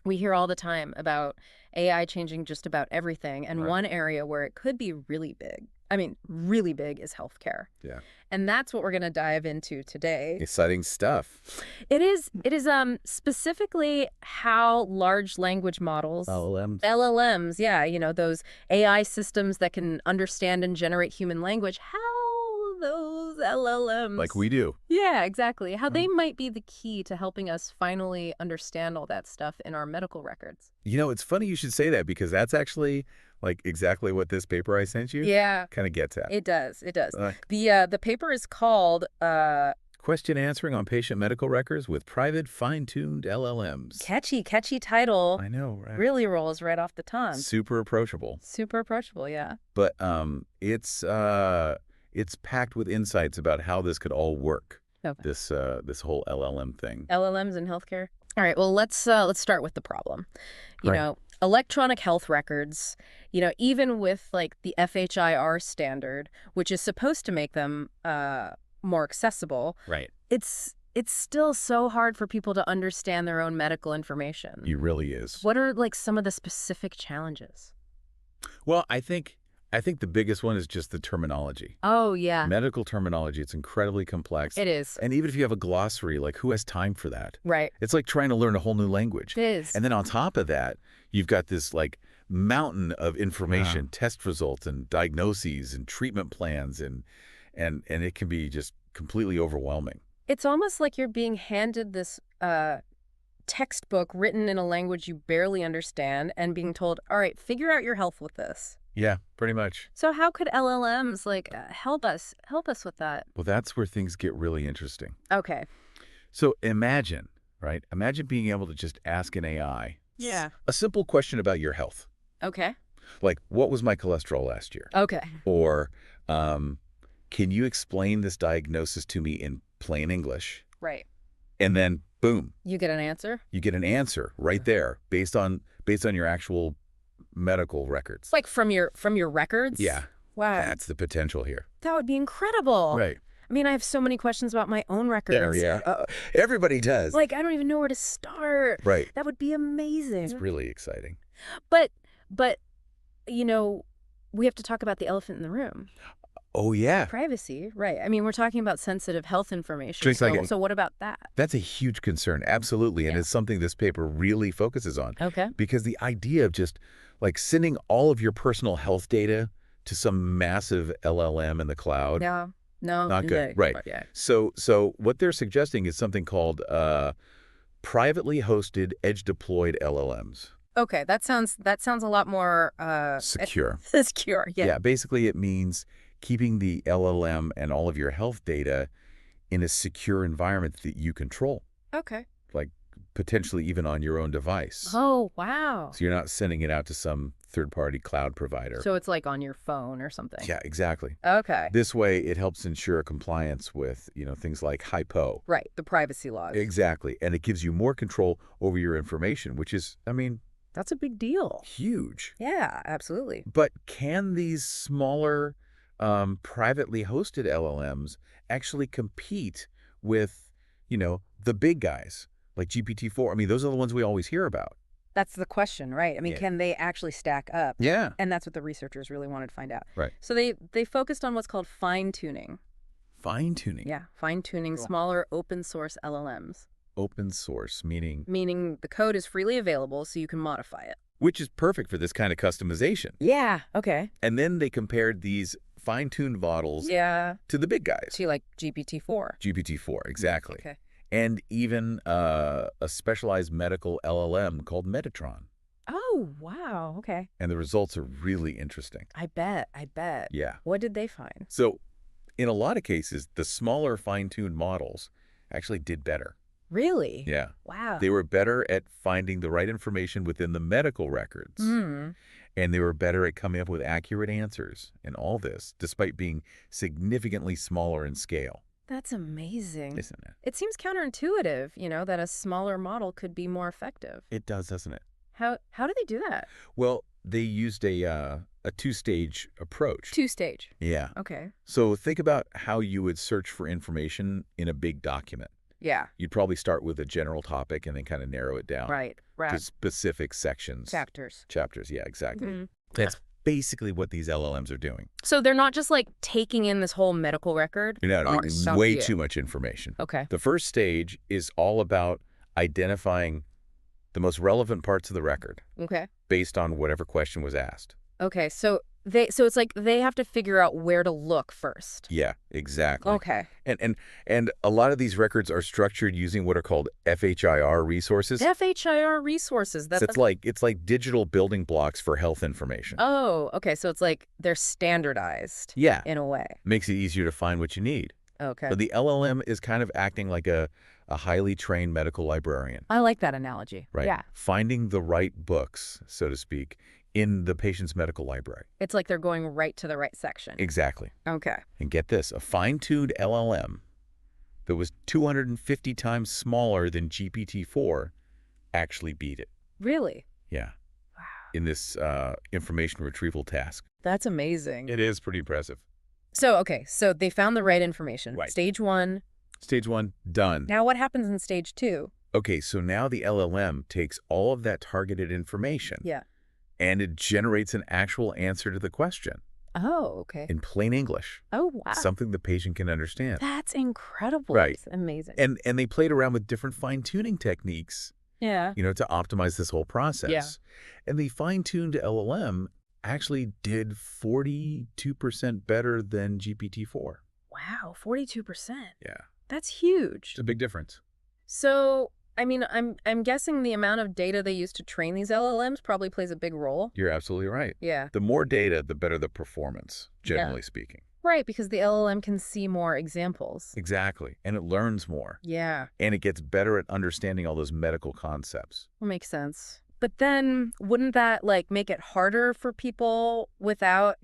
We hear all the time about AI changing just about everything, and Right. one area where it could be really big, I mean, really big, is healthcare. Yeah. And that's what we're going to dive into today. Exciting stuff. It is specifically how large language models, LLMs. LLMs, yeah, those AI systems that can understand and generate human language, how those Like LLMs, we do. yeah, exactly, how they Mhm. might be the key to helping us finally understand all that stuff in our medical records. It's funny you should say that because that's actually like exactly what this paper I sent you Yeah, kind of gets at. it does. It does. Uh, The paper is called Question answering on patient medical records with private fine-tuned LLMs. catchy title. I know, right? Really rolls right off the tongue. Super approachable. Super approachable, yeah. But it's packed with insights about how this could all work. Okay. This whole LLM thing. LLMs in healthcare. All right, well, let's start with the problem. Right. Electronic health records, even with like the FHIR standard, which is supposed to make them more accessible, Right. it's still so hard for people to understand their own medical information. It really is. What are like some of the specific challenges? Well, I think the biggest one is just the terminology. Oh, yeah, Medical terminology, it's incredibly complex. it is. And even if you have a glossary, like who has time for that? Right. It's like trying to learn a whole new language. It is. And then on top of that, you've got this like mountain of information, test results and diagnoses and treatment plans and it can be just completely overwhelming. It's almost like you're being handed this textbook written in a language you barely understand and being told, all right, figure out your health with this. Yeah, pretty much. So how could LLMs help us with that? Well, that's where things get really interesting. Okay. So imagine, right? Imagine being able to just ask an AI Yeah. a simple question about your health. Okay. Like, what was my cholesterol last year? Okay. Or, can you explain this diagnosis to me in plain English? Right. And then, boom, You get an answer? you get an answer right there based on your actual medical records. Like from your records? Yeah, Wow. that's the potential here. That would be incredible. Right. I mean, I have so many questions about my own records. Everybody does. Like, I don't even know where to start. Right. That would be amazing. It's really exciting. But, we have to talk about the elephant in the room. Oh, yeah. Privacy, right. I mean, we're talking about sensitive health information. Just like So what about that? That's a huge concern. Absolutely. And Yeah. it's something this paper really focuses on. Okay. Because the idea of just like sending all of your personal health data to some massive LLM in the cloud, No, not good. yeah, Right. Yeah. So what they're suggesting is something called privately hosted edge deployed LLMs. Okay, that sounds a lot more Secure. secure. Yeah. Yeah, basically it means keeping the LLM and all of your health data in a secure environment that you control, Okay. like potentially even on your own device. Oh, wow. So you're not sending it out to some third-party cloud provider. So it's like on your phone or something. Yeah, exactly. Okay. This way it helps ensure compliance with, things like HIPAA. Right, the privacy laws. Exactly. And it gives you more control over your information, which is, That's a big deal. huge. Yeah, absolutely. But can these smaller privately hosted LLMs actually compete with, the big guys like GPT-4? I mean, those are the ones we always hear about. That's the question, right? I mean, Yeah. can they actually stack up? Yeah. And that's what the researchers really wanted to find out. Right. So they focused on what's called fine-tuning. Fine-tuning. Yeah, fine-tuning Cool. smaller open source LLMs. Open source, Meaning the code is freely available so you can modify it. which is perfect for this kind of customization. Yeah, okay. And then they compared these fine-tuned models Yeah, to the big guys. to like GPT-4. GPT-4, exactly. Okay. And even a specialized medical LLM called Metatron. Oh, wow, okay. And the results are really interesting. I bet. Yeah. What did they find? So in a lot of cases, the smaller fine-tuned models actually did better. Really? Yeah. Wow. They were better at finding the right information within the medical records. Hmm. And they were better at coming up with accurate answers and all this, despite being significantly smaller in scale. That's amazing. Isn't it? It seems counterintuitive, that a smaller model could be more effective. It does, doesn't it? How do they do that? Well, they used a two-stage approach. Two-stage. Yeah. Okay. So think about how you would search for information in a big document. Yeah. You'd probably start with a general topic and then kind of narrow it down Right. to Right. specific sections. Chapters. Chapters, yeah, exactly. Mhm. That's basically what these LLMs are doing. So they're not just like taking in this whole medical record? No, no, Or way yeah. too much information. Okay. The first stage is all about identifying the most relevant parts of the record Okay. based on whatever question was asked. Okay. So it's like they have to figure out where to look first. Yeah, exactly. Okay. And a lot of these records are structured using what are called FHIR resources. FHIR resources. So it's like digital building blocks for health information. Oh, okay. So it's like they're standardized. Yeah. In a way. Makes it easier to find what you need. Okay. So the LLM is kind of acting like a highly trained medical librarian. I like that analogy. Right. Yeah. Finding the right books, so to speak, in the patient's medical library. It's like they're going right to the right section. Exactly. Okay. And get this, a fine-tuned LLM that was 250 times smaller than GPT-4 actually beat it. Really? Yeah. Wow. In this information retrieval task. That's amazing. It is pretty impressive. So, okay. So they found the right information. Right. Stage 1. Stage 1, done. Now what happens in stage 2? Okay, so now the LLM takes all of that targeted information. Yeah. And it generates an actual answer to the question Oh, okay. in plain English. Oh, wow. Something the patient can understand. That's incredible. Right. It's amazing. And they played around with different fine-tuning techniques, Yeah. to optimize this whole process. Yeah. And the fine-tuned LLM actually did 42% better than GPT-4. Wow, 42%. Yeah. That's huge. It's a big difference. So, I mean, I'm guessing the amount of data they use to train these LLMs probably plays a big role. You're absolutely right. Yeah. The more data, the better the performance, generally speaking. Right, because the LLM can see more examples. Exactly. And it learns more. Yeah. And it gets better at understanding all those medical concepts. That makes sense. But then wouldn't that like make it harder for people without,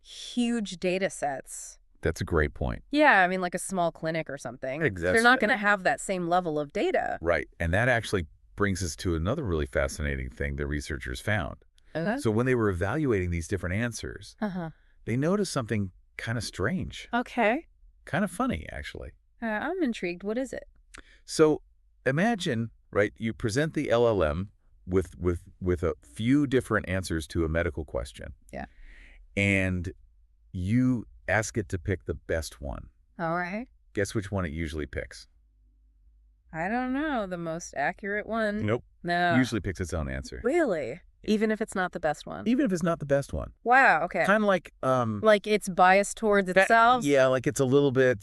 huge data sets? That's a great point. Yeah, I mean like a small clinic or something. Exactly. They're not going to have that same level of data. Right. And that actually brings us to another really fascinating thing the researchers found. Okay. So when they were evaluating these different answers, Uh-huh. they noticed something kind of strange, Okay. kind of funny, actually. I'm intrigued. What is it? So imagine, right, you present the LLM with a few different answers to a medical question. Yeah. And you ask it to pick the best one. All right. Guess which one it usually picks? I don't know. The most accurate one? Nope. No. Usually picks its own answer. Really? Even if it's not the best one? Even if it's not the best one. Wow, okay. Kind of like Like it's biased towards itself? yeah, like it's a little bit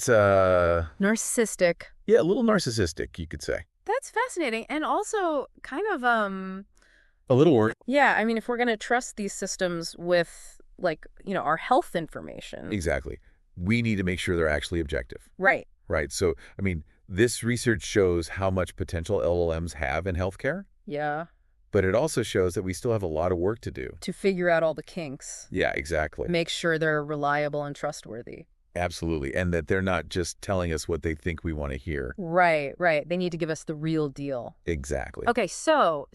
Narcissistic. yeah, a little narcissistic, you could say. That's fascinating. And also kind of, A little worried. yeah, I mean, if we're going to trust these systems with, like, our health information. Exactly. We need to make sure they're actually objective. Right. Right. So, I mean, this research shows how much potential LLMs have in healthcare, Yeah. but it also shows that we still have a lot of work to do. To figure out all the kinks. Yeah, exactly. Make sure they're reliable and trustworthy. Absolutely. And that they're not just telling us what they think we want to hear. Right, right. They need to give us the real deal. Exactly. Okay, so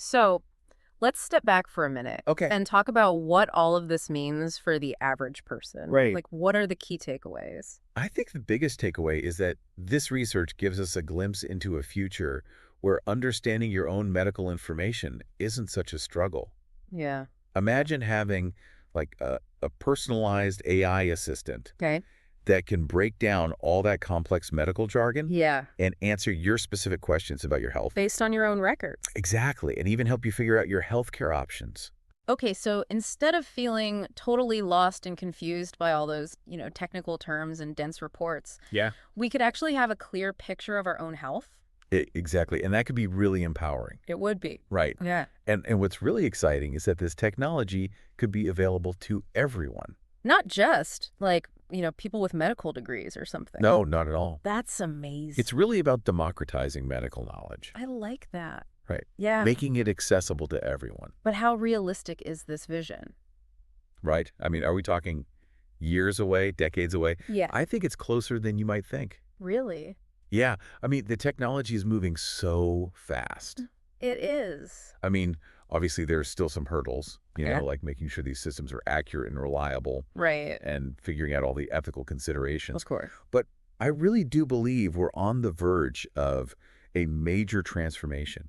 let's step back for a minute. Okay. And talk about what all of this means for the average person. Right. Like, what are the key takeaways? I think the biggest takeaway is that this research gives us a glimpse into a future where understanding your own medical information isn't such a struggle. Yeah. Imagine having like a personalized AI assistant Okay. that can break down all that complex medical jargon Yeah. and answer your specific questions about your health. Based on your own records. Exactly. And even help you figure out your healthcare options. Okay, so instead of feeling totally lost and confused by all those, technical terms and dense reports, Yeah. we could actually have a clear picture of our own health. Exactly. And that could be really empowering. It would be. Right. Yeah. And what's really exciting is that this technology could be available to everyone. Not just like, people with medical degrees or something. No, not at all. That's amazing. It's really about democratizing medical knowledge. I like that. Right. Yeah. Making it accessible to everyone. But how realistic is this vision? Right. I mean, are we talking years away, decades away? Yeah. I think it's closer than you might think. Really? Yeah. I mean, the technology is moving so fast. It is. I mean, obviously there's still some hurdles, Yeah. like making sure these systems are accurate and reliable Right. and figuring out all the ethical considerations. Of course. But I really do believe we're on the verge of a major transformation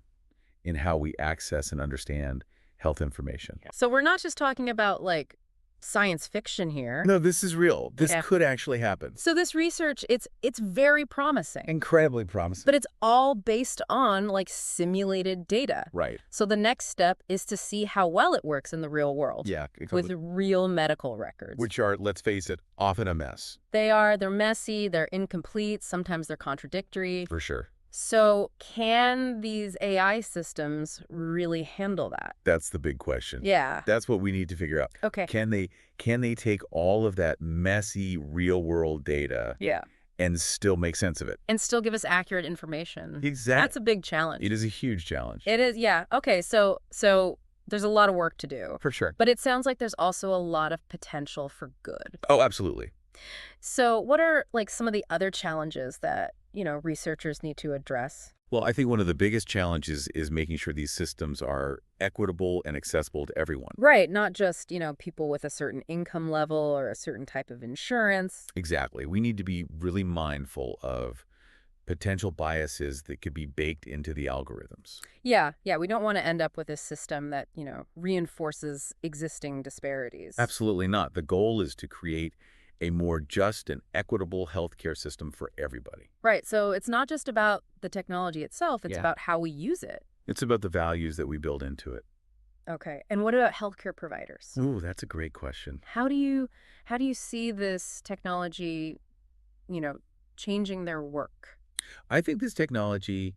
in how we access and understand health information. So we're not just talking about like science fiction here. No, this is real. This Yeah. could actually happen. So this research, it's very promising. Incredibly promising. But it's all based on like simulated data. Right. So the next step is to see how well it works in the real world. Yeah. With real medical records. Which are, let's face it, often a mess. They're messy, they're incomplete, sometimes they're contradictory. For sure. So can these AI systems really handle that? That's the big question. Yeah. That's what we need to figure out. Okay. Can they take all of that messy real-world data Yeah. and still make sense of it? And still give us accurate information. Exactly. That's a big challenge. It is a huge challenge. It is, yeah. Okay, so there's a lot of work to do. For sure. But it sounds like there's also a lot of potential for good. Oh, absolutely. So what are like some of the other challenges that, researchers need to address? Well, I think one of the biggest challenges is making sure these systems are equitable and accessible to everyone. Right, not just, people with a certain income level or a certain type of insurance. Exactly. We need to be really mindful of potential biases that could be baked into the algorithms. Yeah, we don't want to end up with a system that, reinforces existing disparities. Absolutely not. The goal is to create a more just and equitable healthcare system for everybody. Right, so it's not just about the technology itself, it's Yeah. about how we use it. It's about the values that we build into it. Okay, and what about healthcare providers? Ooh, that's a great question. How do you see this technology, changing their work? I think this technology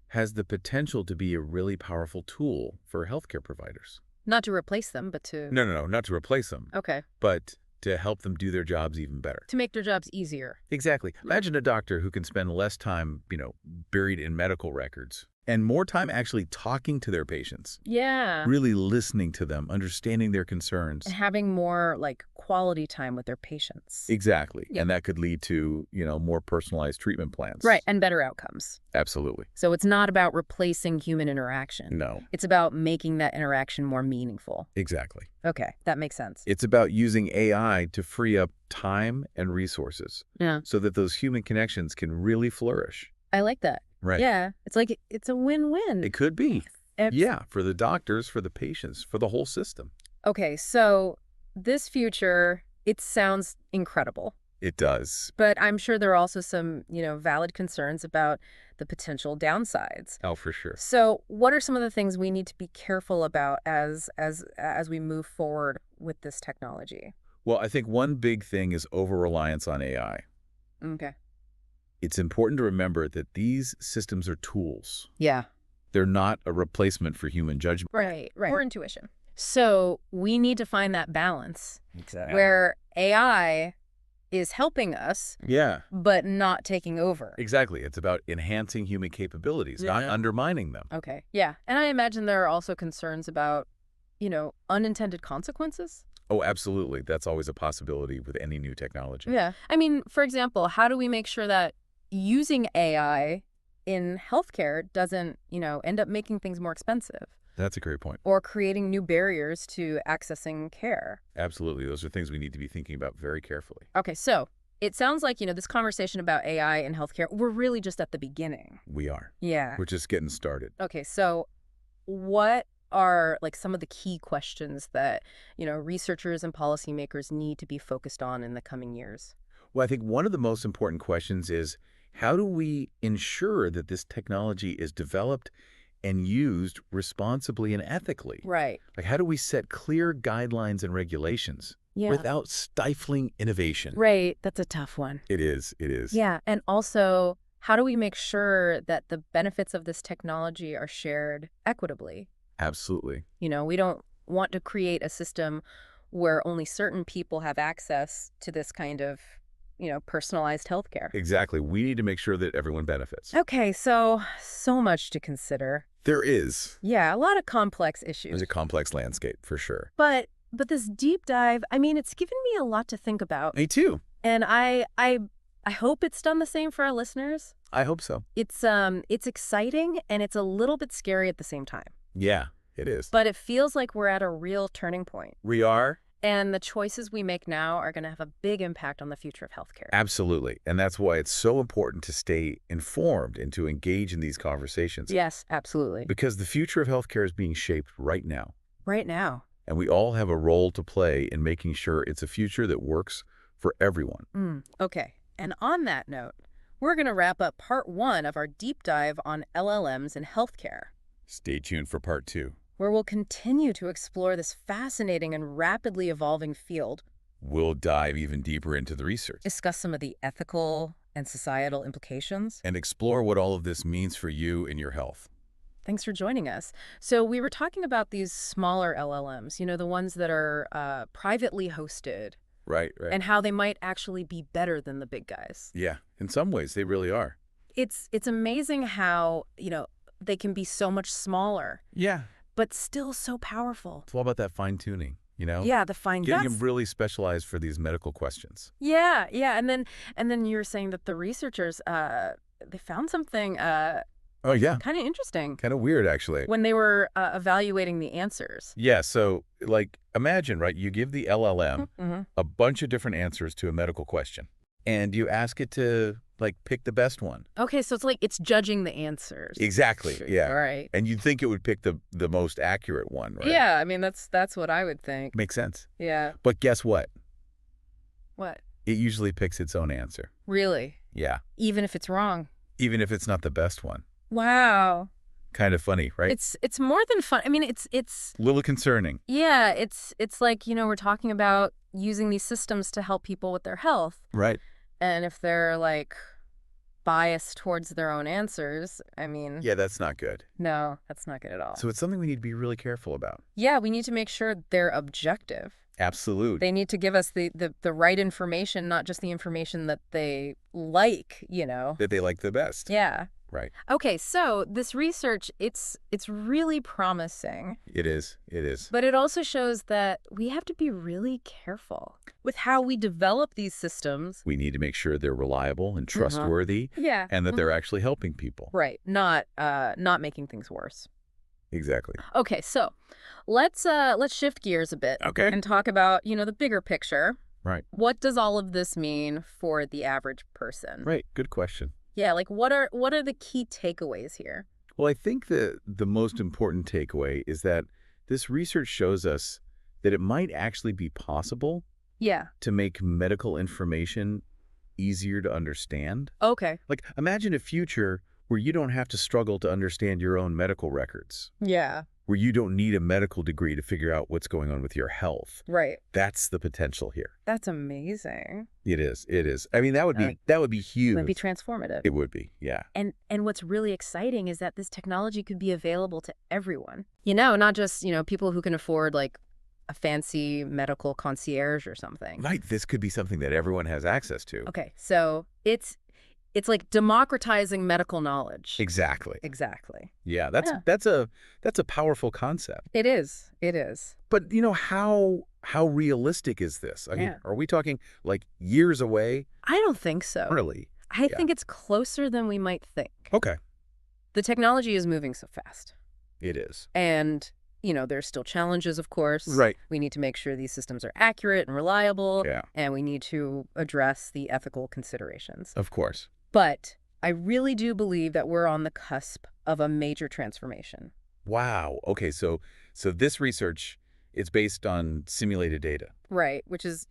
has the potential to be a really powerful tool for healthcare providers. Not to replace them, but to... No, not to replace them, Okay, but to help them do their jobs even better. to make their jobs easier. Exactly. Imagine a doctor who can spend less time, buried in medical records and more time actually talking to their patients, Yeah. really listening to them, understanding their concerns. And having more, like, quality time with their patients. Exactly. Yeah. And that could lead to, more personalized treatment plans. Right, and better outcomes. Absolutely. So it's not about replacing human interaction. No. It's about making that interaction more meaningful. Exactly. Okay, that makes sense. It's about using AI to free up time and resources Yeah, so that those human connections can really flourish. I like that. Right. Yeah, it's like it's a win-win. It could be. It's- Yeah, for the doctors, for the patients, for the whole system. Okay, so this future, it sounds incredible. It does. But I'm sure there are also some, valid concerns about the potential downsides. Oh, for sure. So what are some of the things we need to be careful about as we move forward with this technology? Well, I think one big thing is over-reliance on AI. Okay. It's important to remember that these systems are tools. Yeah. They're not a replacement for human judgment. Right. Or intuition. So we need to find that balance Exactly. where AI is helping us, Yeah, but not taking over. exactly. It's about enhancing human capabilities, not Yeah. undermining them. Okay. Yeah. And I imagine there are also concerns about, unintended consequences. Oh, absolutely. That's always a possibility with any new technology. Yeah. I mean, for example, how do we make sure that using AI in healthcare doesn't, end up making things more expensive That's a great point. or creating new barriers to accessing care? Absolutely. Those are things we need to be thinking about very carefully. Okay, so it sounds like, this conversation about AI in healthcare, we're really just at the beginning. We are. Yeah. We're just getting started. Okay, so what are like some of the key questions that, researchers and policymakers need to be focused on in the coming years? Well, I think one of the most important questions is how do we ensure that this technology is developed and used responsibly and ethically? Right. Like, how do we set clear guidelines and regulations Yeah. without stifling innovation? Right. That's a tough one. It is. It is. Yeah. And also, how do we make sure that the benefits of this technology are shared equitably? Absolutely. We don't want to create a system where only certain people have access to this kind of, personalized healthcare. Exactly. We need to make sure that everyone benefits. Okay, so much to consider. There is. Yeah, a lot of complex issues. There's a complex landscape, for sure. But this deep dive, I mean, it's given me a lot to think about. Me too. And I hope it's done the same for our listeners. I hope so. It's exciting and it's a little bit scary at the same time. Yeah, it is. But it feels like we're at a real turning point. We are, And the choices we make now are going to have a big impact on the future of healthcare. Absolutely. And that's why it's so important to stay informed and to engage in these conversations. Yes, absolutely. Because the future of healthcare is being shaped right now. Right now. And we all have a role to play in making sure it's a future that works for everyone. Okay. And on that note, we're going to wrap up part 1 of our deep dive on LLMs in healthcare, Stay tuned for part 2. where we'll continue to explore this fascinating and rapidly evolving field, We'll dive even deeper into the research discuss some of the ethical and societal implications. and explore what all of this means for you and your health. Thanks for joining us. So we were talking about these smaller LLMs, the ones that are privately hosted, Right. and how they might actually be better than the big guys. Yeah, in some ways, they really are. It's amazing how, they can be so much smaller, Yeah. but still so powerful. It's all about that fine-tuning, Yeah, the fine Getting that's them really specialized for these medical questions. Yeah, and then you were saying that the researchers they found something Oh, yeah. kind of interesting Kind of weird, actually. when they were evaluating the answers. Yeah, so, imagine, right, you give the LLM a bunch of different answers to a medical question, and you ask it to, pick the best one. Okay, so it's like it's judging the answers. Exactly, yeah. All right. And you'd think it would pick the most accurate one, right? Yeah, I mean that's what I would think. Makes sense. Yeah. But guess what? What? It usually picks its own answer. Really? Yeah. Even if it's wrong. Even if it's not the best one. Wow. Kind of funny, right? It's more than fun. I mean, it's A little concerning. yeah, it's like, we're talking about using these systems to help people with their health. Right. And if they're biased towards their own answers, I mean, Yeah, that's not good. no, that's not good at all. So it's something we need to be really careful about. Yeah, we need to make sure they're objective. Absolute. They need to give us the right information, not just the information that they like, That they like the best. Yeah. Right. Okay, so this research, it's really promising, It is. It is. but it also shows that we have to be really careful with how we develop these systems. We need to make sure they're reliable and trustworthy Yeah. and that they're actually helping people. Right, not making things worse. Exactly. Okay, so let's shift gears a bit Okay. and talk about, the bigger picture. Right. What does all of this mean for the average person? Right. Good question. Yeah, what are the key takeaways here? Well, I think the most important takeaway is that this research shows us that it might actually be possible Yeah. to make medical information easier to understand. Okay. Imagine a future where you don't have to struggle to understand your own medical records, Yeah. where you don't need a medical degree to figure out what's going on with your health. Right. That's the potential here. That's amazing. It is. It is. I mean, that would be huge. It would be transformative. It would be. Yeah. And what's really exciting is that this technology could be available to everyone. Not just, people who can afford a fancy medical concierge or something. Right. This could be something that everyone has access to. Okay, so it's like democratizing medical knowledge. Exactly. Exactly. Yeah. That's a powerful concept. It is. It is. But how realistic is this? I mean, Yeah. are we talking years away? I don't think so. Really? I think it's closer than we might think. Okay. The technology is moving so fast. It is. And, there's still challenges, of course. Right. We need to make sure these systems are accurate and reliable. Yeah. And we need to address the ethical considerations. Of course. But I really do believe that we're on the cusp of a major transformation. Wow. Okay. So this research is based on simulated data. Right, which is,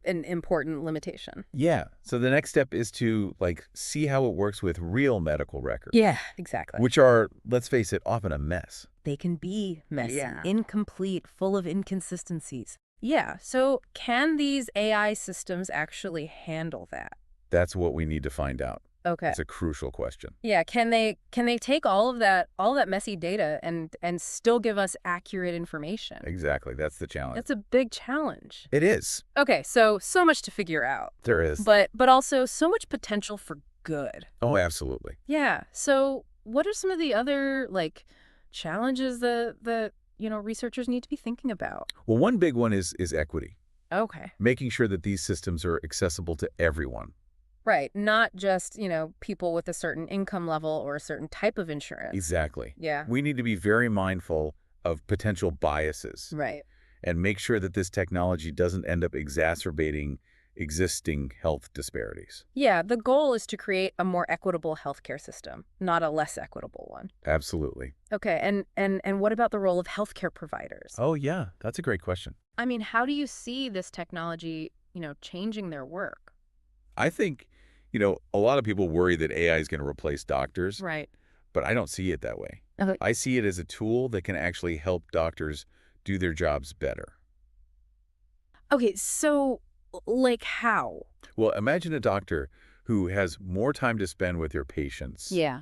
an important limitation. Yeah. So the next step is to see how it works with real medical records. Yeah, exactly. Which are, let's face it, often a mess. They can be messy, Yeah. incomplete, full of inconsistencies. Yeah, so can these AI systems actually handle that? That's what we need to find out. Okay. It's a crucial question. Yeah, can they take all of that messy data and still give us accurate information? Exactly. That's the challenge. That's a big challenge. It is. Okay, so much to figure out. There is. But also so much potential for good. Oh, absolutely. Yeah. So what are some of the other challenges that researchers need to be thinking about? Well, one big one is equity. Okay. Making sure that these systems are accessible to everyone. Right. Not just, people with a certain income level or a certain type of insurance. Exactly. Yeah. We need to be very mindful of potential biases. Right. and make sure that this technology doesn't end up exacerbating existing health disparities. Yeah, the goal is to create a more equitable healthcare system, not a less equitable one. Absolutely. Okay, and what about the role of healthcare providers? Oh, yeah, that's a great question. I mean, how do you see this technology, changing their work? I think, a lot of people worry that AI is going to replace doctors, Right. but I don't see it that way. Okay. I see it as a tool that can actually help doctors do their jobs better. Okay, so like how? Well, imagine a doctor who has more time to spend with their patients Yeah.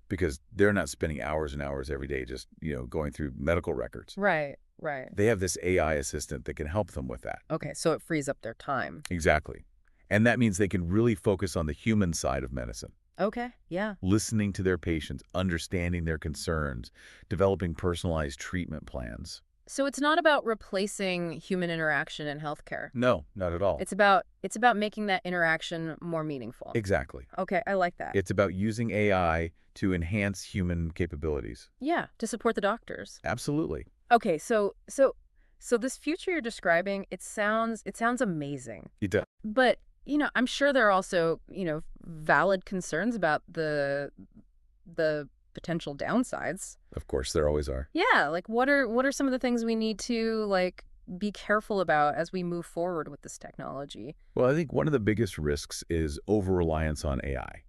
because they're not spending hours and hours every day just, going through medical records. Right, right. They have this AI assistant that can help them with that. Okay, so it frees up their time. Exactly. And that means they can really focus on the human side of medicine, Okay, yeah. listening to their patients, understanding their concerns, developing personalized treatment plans. So it's not about replacing human interaction in healthcare. No, not at all. It's about making that interaction more meaningful. Exactly. Okay, I like that. It's about using AI to enhance human capabilities. Yeah, to support the doctors. Absolutely. Okay, so this future you're describing, it sounds amazing. It does. But, I'm sure there are also, valid concerns about the potential downsides. Of course, there always are. Yeah, like what are some of the things we need to like be careful about as we move forward with this technology? Well, I think one of the biggest risks is over-reliance on AI.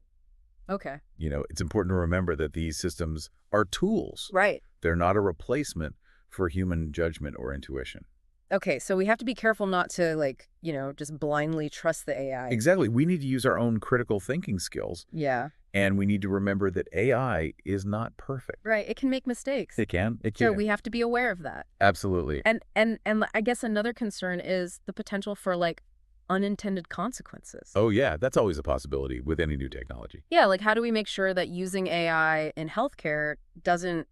Okay. It's important to remember that these systems are tools. Right. They're not a replacement for human judgment or intuition. Okay, so we have to be careful not to like, just blindly trust the AI. Exactly. We need to use our own critical thinking skills, Yeah. and we need to remember that AI is not perfect. Right, it can make mistakes. It can. It So can. we have to be aware of that. Absolutely. And I guess another concern is the potential for like unintended consequences. Oh, yeah. That's always a possibility with any new technology. Yeah, like how do we make sure that using AI in healthcare doesn't,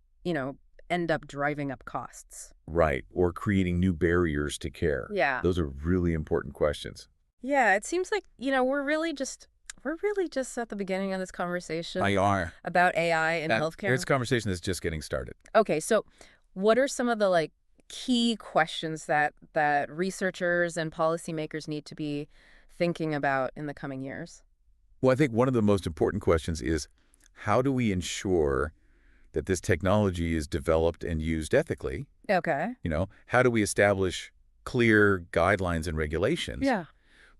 end up driving up costs? Right. Or creating new barriers to care. Yeah. Those are really important questions. Yeah, it seems like, we're really just at the beginning of this conversation are. about AI in healthcare. This conversation is just getting started. Okay, so what are some of the like key questions that researchers and policymakers need to be thinking about in the coming years? Well, I think one of the most important questions is how do we ensure that this technology is developed and used ethically? Okay. How do we establish clear guidelines and regulations? Yeah.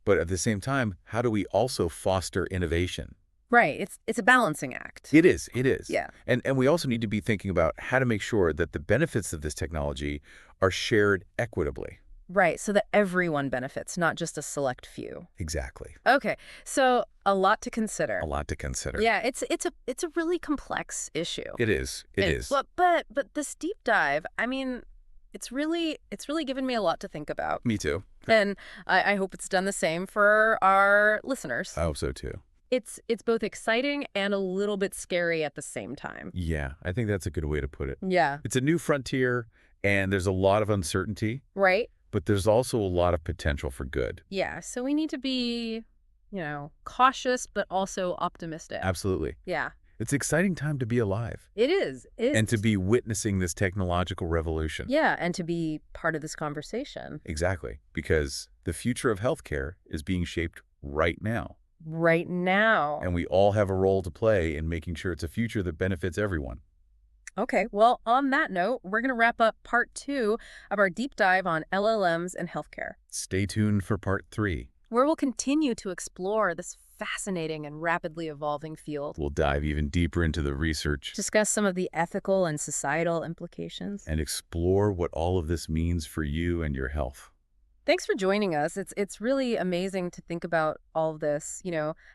But at the same time, how do we also foster innovation? Right. It's a balancing act. It is. It is. Yeah. And we also need to be thinking about how to make sure that the benefits of this technology are shared equitably. Right, so that everyone benefits, not just a select few. Exactly. Okay, so a lot to consider. A lot to consider. Yeah, it's a really complex issue. It is. It is. But this deep dive, I mean, it's really given me a lot to think about. Me too. And I hope it's done the same for our listeners. I hope so too. It's both exciting and a little bit scary at the same time. Yeah, I think that's a good way to put it. Yeah. It's a new frontier, and there's a lot of uncertainty, Right? but there's also a lot of potential for good. Yeah, so we need to be, cautious but also optimistic. Absolutely. Yeah. It's an exciting time to be alive It is. and to be witnessing this technological revolution. Yeah, and to be part of this conversation. Exactly, because the future of healthcare is being shaped right now. Right now. And we all have a role to play in making sure it's a future that benefits everyone. Okay, well, on that note, we're going to wrap up part 2 of our deep dive on LLMs and healthcare, Stay tuned for part 3. where we'll continue to explore this fascinating and rapidly evolving field, We'll dive even deeper into the research discuss some of the ethical and societal implications. and explore what all of this means for you and your health. Thanks for joining us. It's really amazing to think about all of this,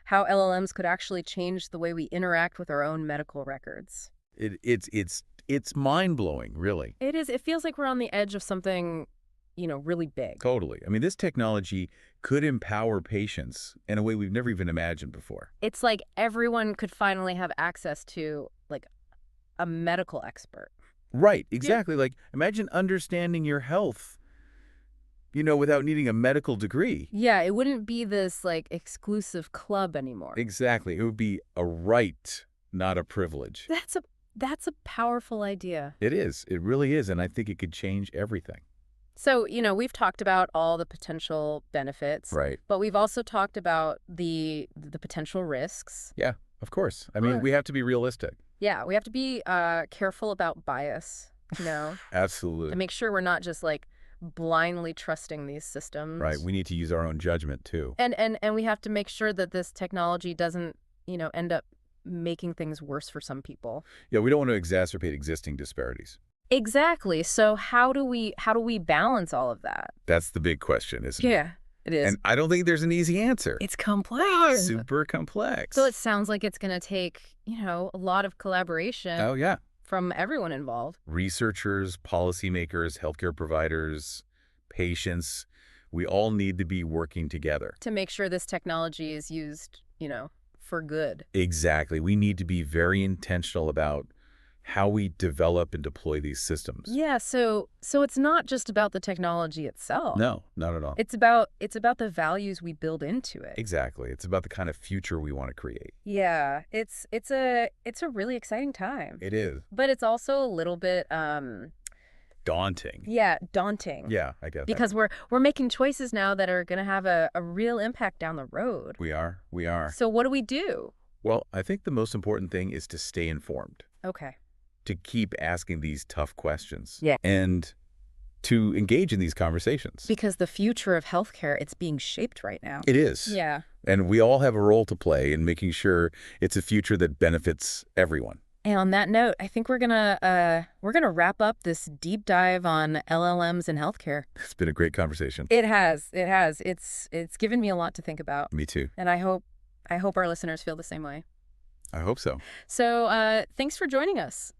how LLMs could actually change the way we interact with our own medical records. It's mind-blowing, really. It is. It feels like we're on the edge of something, really big. Totally. I mean, this technology could empower patients in a way we've never even imagined before. It's like everyone could finally have access to like a medical expert. Right, exactly. Like, imagine understanding your health, without needing a medical degree. Yeah, it wouldn't be this like exclusive club anymore. Exactly. It would be a right, not a privilege. That's a powerful idea. It is. It really is. And I think it could change everything. So, we've talked about all the potential benefits, Right. but we've also talked about the potential risks. Yeah, of course. I mean, Sure. we have to be realistic. Yeah, we have to be careful about bias, to Absolutely. make sure we're not just like blindly trusting these Right. systems. We need to use our own judgment too. And we have to make sure that this technology doesn't, end up making things worse for some people. Yeah, we don't want to exacerbate existing disparities. Exactly. So how do we balance all of that? That's the big question, isn't it? Yeah, it is. And I don't think there's an easy answer. It's complex. Super So it complex. sounds like it's going to take, a lot of collaboration Oh, yeah. from everyone involved. Researchers, policymakers, healthcare providers, patients, we all need to be working together. To make sure this technology is used, for good. Exactly. We need to be very intentional about how we develop and deploy these systems. Yeah, so it's not just about the technology itself. No, not at all. It's about the values we build into it. Exactly. It's about the kind of future we want to create. Yeah, it's a really exciting time. It is But it's also a little bit daunting. yeah, daunting. Yeah, I get that. Because we're making choices now that are going to have a real impact down the road. We are. We are. So what do we do? Well, I think the most important thing is to stay informed, Okay. to keep asking these tough questions. Yeah. And to engage in these conversations. Because the future of healthcare, it's being shaped right now. It is. Yeah. And we all have a role to play in making sure it's a future that benefits everyone. And on that note, I think we're gonna wrap up this deep dive on LLMs in healthcare. It's been a great conversation. It has. It has. It's given me a lot to think about. Me too. And I hope our listeners feel the same way. I hope so. So, thanks for joining us.